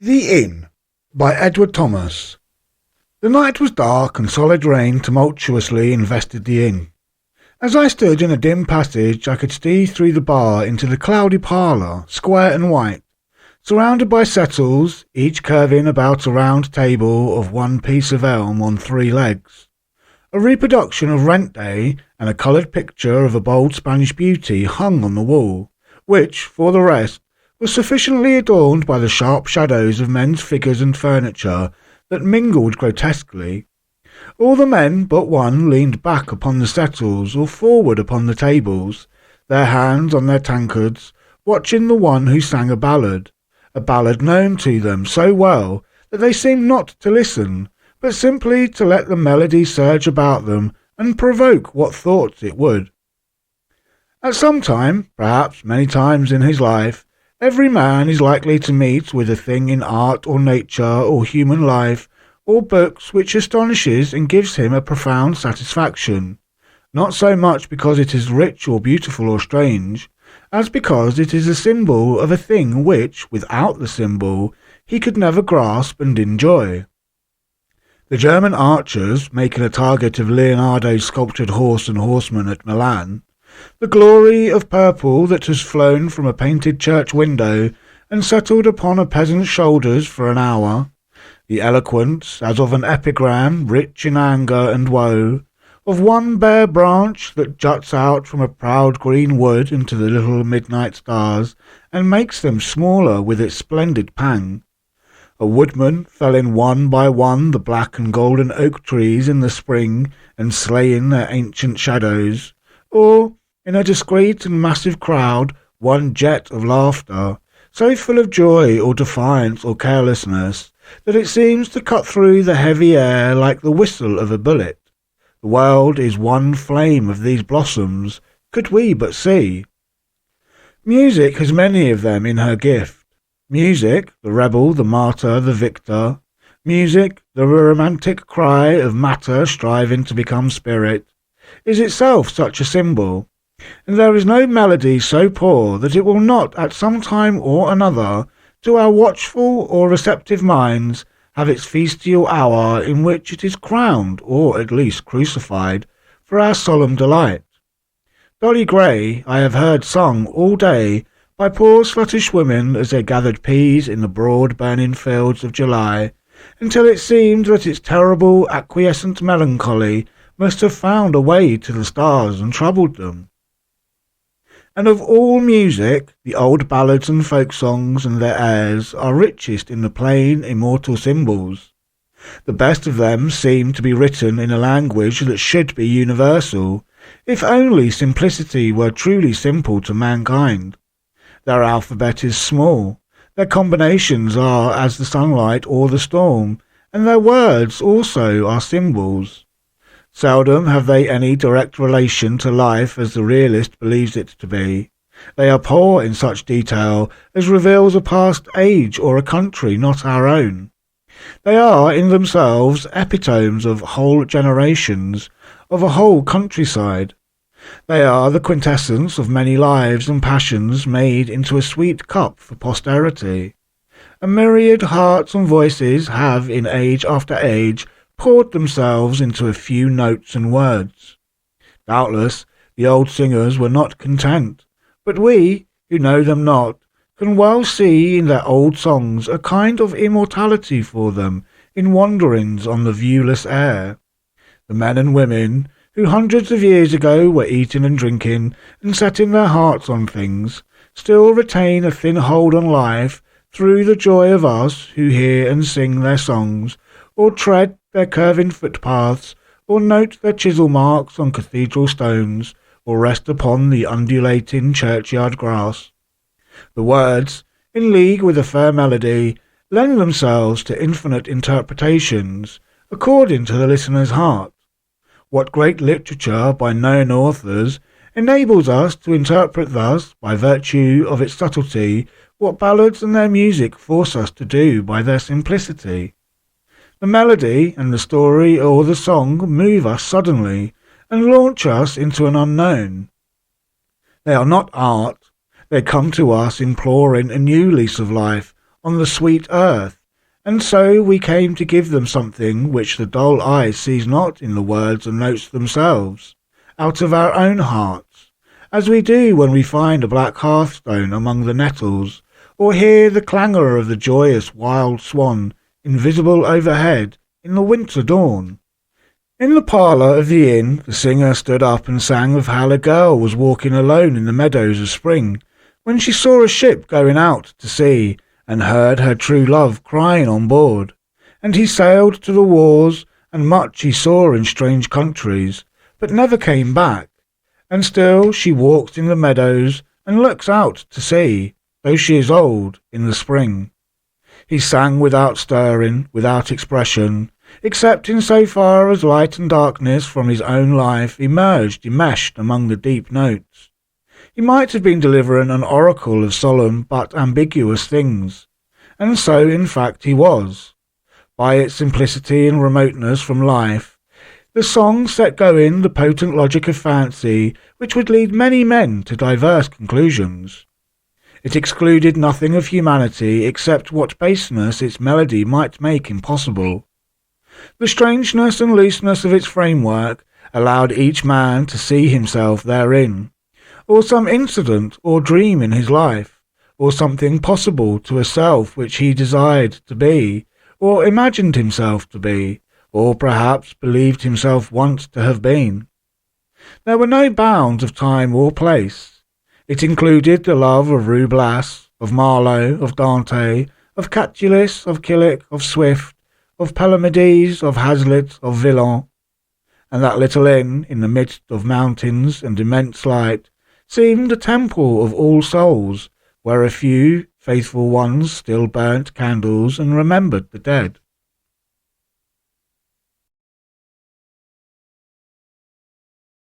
The Inn by Edward Thomas. The night was dark and solid rain tumultuously invested the inn. As I stood in a dim passage I could see through the bar into the cloudy parlour, square and white, surrounded by settles, each curving about a round table of one piece of elm on 3 legs. A reproduction of Rent Day and a coloured picture of a bold Spanish beauty hung on the wall, which, for the rest, was sufficiently adorned by the sharp shadows of men's figures and furniture that mingled grotesquely. All the men but one leaned back upon the settles or forward upon the tables, their hands on their tankards, watching the one who sang a ballad known to them so well that they seemed not to listen, but simply to let the melody surge about them and provoke what thoughts it would. At some time, perhaps many times in his life, every man is likely to meet with a thing in art or nature or human life or books which astonishes and gives him a profound satisfaction, not so much because it is rich or beautiful or strange, as because it is a symbol of a thing which, without the symbol, he could never grasp and enjoy. The German archers, making a target of Leonardo's sculptured horse and horseman at Milan, the glory of purple that has flown from a painted church window and settled upon a peasant's shoulders for an hour, the eloquence, as of an epigram rich in anger and woe, of one bare branch that juts out from a proud green wood into the little midnight stars and makes them smaller with its splendid pang. A woodman felling one by one the black and golden oak trees in the spring and slaying their ancient shadows, or, in a discreet and massive crowd, one jet of laughter, so full of joy or defiance or carelessness that it seems to cut through the heavy air like the whistle of a bullet. The world is one flame of these blossoms, could we but see. Music has many of them in her gift. Music, the rebel, the martyr, the victor. Music, the romantic cry of matter striving to become spirit, is itself such a symbol. And there is no melody so poor that it will not at some time or another, to our watchful or receptive minds, have its festal hour in which it is crowned, or at least crucified, for our solemn delight. Dolly Gray I have heard sung all day by poor sluttish women as they gathered peas in the broad burning fields of July, until it seemed that its terrible acquiescent melancholy must have found a way to the stars and troubled them. And of all music, the old ballads and folk songs and their airs are richest in the plain, immortal symbols. The best of them seem to be written in a language that should be universal, if only simplicity were truly simple to mankind. Their alphabet is small, their combinations are as the sunlight or the storm, and their words also are symbols. Seldom have they any direct relation to life as the realist believes it to be. They are poor in such detail as reveals a past age or a country not our own. They are in themselves epitomes of whole generations, of a whole countryside. They are the quintessence of many lives and passions made into a sweet cup for posterity. A myriad hearts and voices have, in age after age, poured themselves into a few notes and words. Doubtless the old singers were not content, but we, who know them not, can well see in their old songs a kind of immortality for them in wanderings on the viewless air. The men and women, who hundreds of years ago were eating and drinking and setting their hearts on things, still retain a thin hold on life through the joy of us who hear and sing their songs, or tread their curving footpaths, or note their chisel marks on cathedral stones, or rest upon the undulating churchyard grass. The words, in league with a fair melody, lend themselves to infinite interpretations, according to the listener's heart. What great literature by known authors enables us to interpret thus, by virtue of its subtlety, what ballads and their music force us to do by their simplicity. The melody and the story or the song move us suddenly and launch us into an unknown. They are not art. They come to us imploring a new lease of life on the sweet earth, and so we came to give them something which the dull eye sees not in the words and notes themselves, out of our own hearts, as we do when we find a black hearthstone among the nettles, or hear the clangour of the joyous wild swan invisible overhead in the winter dawn. In the parlour of the inn the singer stood up and sang of how a girl was walking alone in the meadows of spring, when she saw a ship going out to sea, and heard her true love crying on board. And he sailed to the wars, and much he saw in strange countries, but never came back. And still she walks in the meadows, and looks out to sea, though she is old, in the spring. He sang without stirring, without expression, except in so far as light and darkness from his own life emerged enmeshed among the deep notes. He might have been delivering an oracle of solemn but ambiguous things, and so in fact he was. By its simplicity and remoteness from life, the song set going the potent logic of fancy which would lead many men to diverse conclusions. It excluded nothing of humanity except what baseness its melody might make impossible. The strangeness and looseness of its framework allowed each man to see himself therein, or some incident or dream in his life, or something possible to a self which he desired to be, or imagined himself to be, or perhaps believed himself once to have been. There were no bounds of time or place. It included the love of Ruy Blas, of Marlowe, of Dante, of Catullus, of Killick, of Swift, of Palamedes, of Hazlitt, of Villon, and that little inn, in the midst of mountains and immense light, seemed a temple of all souls, where a few faithful ones still burnt candles and remembered the dead.